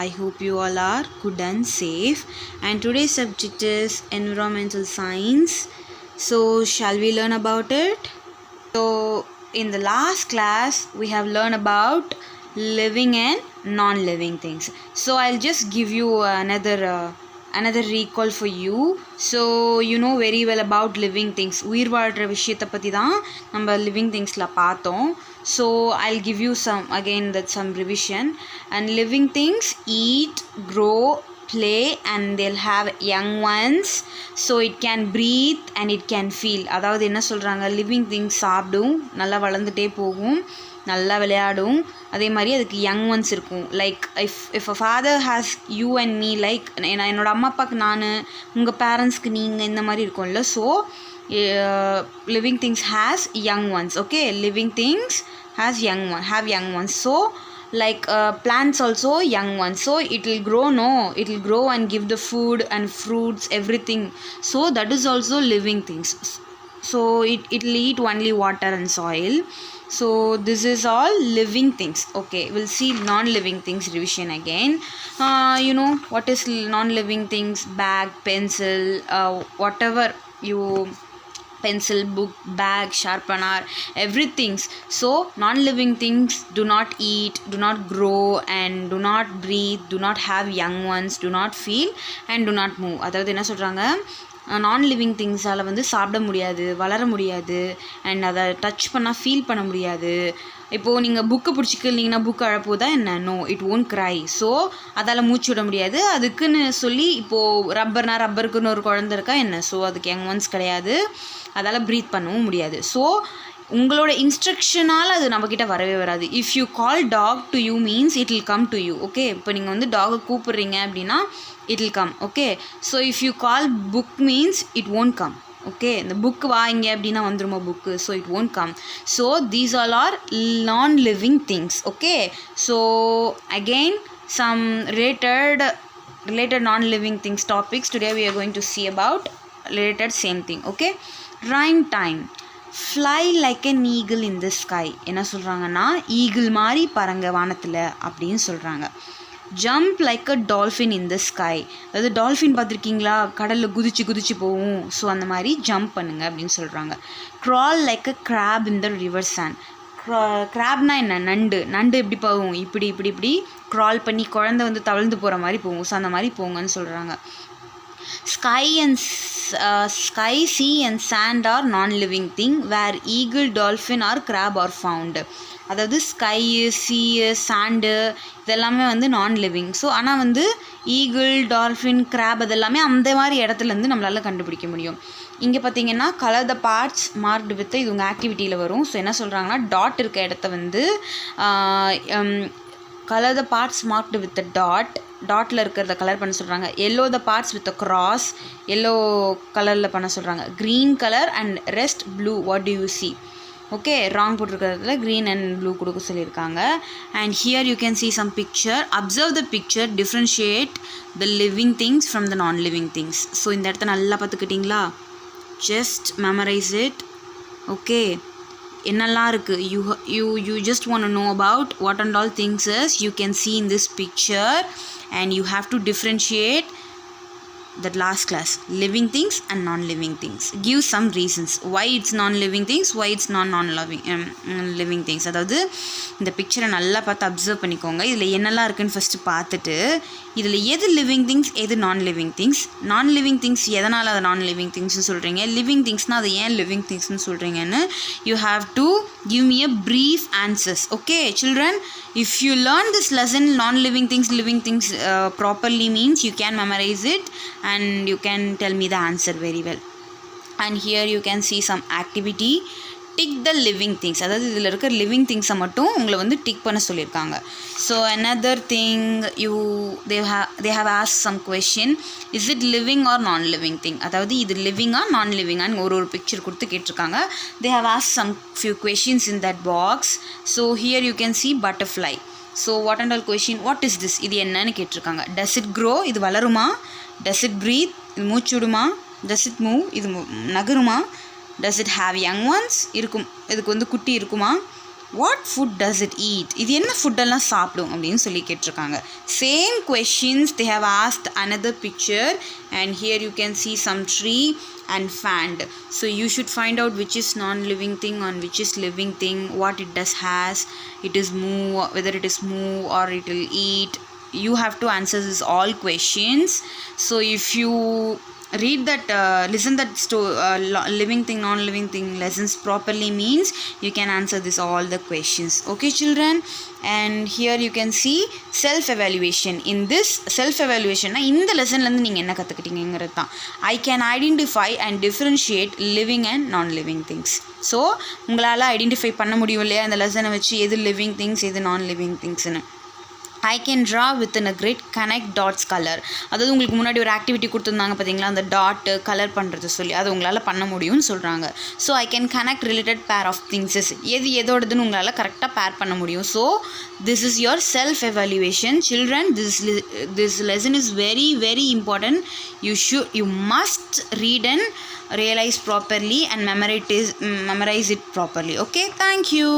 I hope you all are good and safe. And today's subject is environmental science. So shall we learn about it? So in the last class we have learned about living and non-living things. So I'll just give you another recall for you. So you know very well about living things. உயிர் வாழ்கிற விஷயத்தை பற்றி தான் நம்ம living thingsல பார்த்தோம். So I'll give you some revision. And living things eat, grow, play, and they'll have young ones. So it can breathe and it can feel. அதாவது என்ன சொல்கிறாங்க, லிவிங் திங்ஸ் சாப்பிடும், நல்லா வளர்ந்துட்டே போகும், நல்லா விளையாடும், அதே மாதிரி அதுக்கு யங் ஒன்ஸ் இருக்கும். Like if a father has you and me, like என்னோட அம்மா அப்பாவுக்கு நான், உங்கள் பேரண்ட்ஸ்க்கு நீங்கள், இந்த மாதிரி இருக்கும்ல. So living things has young ones. Okay, living things have young ones. So like plants also young ones. So it will grow and give the food and fruits, everything. So that is also living things. So it will eat only water and soil. So this is all living things. Okay, we'll see non-living things revision again. You know what is non-living things? Bag, pencil, whatever you, pencil, book, bag, sharpener, everything. So non-living things do not eat, do not grow, and do not breathe, do not have young ones, do not feel, and do not move. அதாவது என்ன சொல்கிறாங்க, நான்-லிவிங் திங்ஸால் வந்து சாப்பிட முடியாது, வளர முடியாது, and அதை touch பண்ணால் ஃபீல் பண்ண முடியாது. இப்போது நீங்கள் புக்கு பிடிச்சிக்கிட்டீங்கன்னா புக்கு அழப்போதா என்ன? No, it won't cry. So அதால் மூச்சு விட முடியாது. அதுக்குன்னு சொல்லி இப்போது ரப்பருக்குன்னு ஒரு குழந்தை இருக்கா என்ன? ஸோ அதுக்கு யங் ஒன்ஸ் கிடையாது, அதால் ப்ரீத் பண்ணவும் முடியாது. ஸோ உங்களோட இன்ஸ்ட்ரக்ஷனால் அது நம்மக்கிட்ட வரவே வராது. If you call talk to you means it will come to you. Okay, இப்போ நீங்கள் வந்து டாகை கூப்பிட்றீங்க அப்படின்னா it will come. Okay, so if you call book means it won't come. Okay, இந்த புக்கு வாங்க அப்படின்னா வந்துருமா book? So it won't come. So these all are non-living things. Okay, so again some related non-living things topics today we are going to see about related same thing. Okay, rhyme time. Fly like an eagle in the sky. என்ன சொல்கிறாங்கன்னா, eagle மாதிரி பறங்க வானத்தில் அப்படின்னு சொல்கிறாங்க. Jump like a dolphin in the sky. அதாவது dolphin பார்த்துருக்கீங்களா, கடலில் குதிச்சு போகும். ஸோ அந்த மாதிரி ஜம்ப் பண்ணுங்க அப்படின்னு சொல்கிறாங்க. Crawl like a crab in the river sand. கிராப்னா என்ன? நண்டு எப்படி போகும்? இப்படி க்ரால் பண்ணி குழந்தை வந்து தவழ்ந்து போகிற மாதிரி போகும். ஸோ அந்த மாதிரி போங்கன்னு சொல்கிறாங்க. Sky, sea and sand are non-living thing where eagle, dolphin or crab are found. அதாவது ஸ்கை, சீ, சாண்டு இதெல்லாமே வந்து நான்-லிவிங். ஸோ ஆனால் வந்து ஈகிள், டால்ஃபின், கிராப் அதெல்லாமே அந்த மாதிரி இடத்துலேருந்து நம்மளால் கண்டுபிடிக்க முடியும். இங்கே பார்த்தீங்கன்னா colour the parts marked with, இது உங்கள் ஆக்டிவிட்டியில் வரும். ஸோ என்ன சொல்கிறாங்கன்னா, டாட் இருக்க இடத்த வந்து colour the parts marked with டாட்டில் இருக்கிறத கலர் பண்ண சொல்கிறாங்க. Yellow the parts with cross, yellow கலரில் பண்ண சொல்கிறாங்க. Green colour and rest blue, what do you see? Okay, wrong போட்டிருக்கிறதுல க்ரீன் அண்ட் ப்ளூ கொடுக்க சொல்லியிருக்காங்க. And here you can see some picture. Observe the picture, differentiate the living things from the non-living things. So இந்த இடத்த நல்லா பார்த்துக்கிட்டிங்களா? Just memorise it. Okay, என்னெல்லாம் இருக்குது, you just want to know about what and all things is you can see in this picture, and you have to differentiate that last class, living things and non-living things. Give some reasons why it's non-living things, why it's living things. அதாவது இந்த பிக்சரை நல்லா பார்த்து observe பண்ணிக்கோங்க. இதில் என்னெல்லாம் இருக்குன்னு first பார்த்துட்டு, இதில் எது லிவிங் திங்ஸ், எது நான்-லிவிங் திங்ஸ், நான்-லிவிங் திங்ஸ் எதனால் அதை நான்-லிவிங் திங்ஸ்னு சொல்கிறீங்க, லிவிங் திங்ஸ்னால் அதை ஏன் லிவிங் திங்ஸ்னு சொல்கிறீங்கன்னு you have to give me a brief answers. Okay children, if you learn this lesson non-living things, living things properly means you can memorize it and you can tell me the answer very well. And here you can see some activity. Tick the living things. அதாவது இதில் இருக்கிற living திங்ஸை மட்டும் உங்களை வந்து tick பண்ண சொல்லியிருக்காங்க. So another thing, they have asked some question. Is it living or non-living thing? அதாவது இது லிவிங்கா நான்-லிவிங்கான்னு ஒரு பிக்சர் கொடுத்து கேட்டிருக்காங்க. They have asked some few questions in that box. So here you can see butterfly. So what and all question, what is this? இது என்னன்னு கேட்டிருக்காங்க. Does it grow? இது வளருமா? Does it breathe? இது மூச்சு விடுமா? Does it move? இது நகருமா? Does it have young ones? இருக்கும், இதுக்கு வந்து குட்டி இருக்குமா? what food does it eat? இது என்ன ஃபுட்டெல்லாம் சாப்பிடும் அப்படின்னு சொல்லி கேட்டிருக்காங்க. Same questions they have asked another picture, and here you can see some tree and fan. So you should find out which is non-living thing and which is living thing, what it does has, it is move, whether it is move or it will eat. You have to answer this all questions. So if you read that listen that living thing non-living thing lessons properly means you can answer this all the questions. Okay children, and here you can see self evaluation. In this self evaluation na இந்த லெசன்ல இருந்து நீங்க என்ன கத்துக்கிட்டீங்கங்கிறது தான். I can identify and differentiate living and non-living things. So உங்களால identify பண்ண முடியும் இல்லையா இந்த லெசனை வச்சு எது லிவிங் திங்ஸ் எது நான் லிவிங் திங்ஸ்னு. I can draw within a grid connect dots color. அதாவது உங்களுக்கு முன்னாடி ஒரு ஆக்டிவிட்டி கொடுத்துருந்தாங்க பார்த்தீங்களா, அந்த டாட் கலர் பண்ணுறது சொல்லி அது உங்களால் பண்ண முடியும்னு சொல்கிறாங்க. So I can connect related pair of things, எது எதோடதுன்னு உங்களால் கரெக்டாக பேர் பண்ண முடியும். So this is your self evaluation. Children, this lesson is very very important. You must read and realize properly and memorize it properly. Okay, thank you.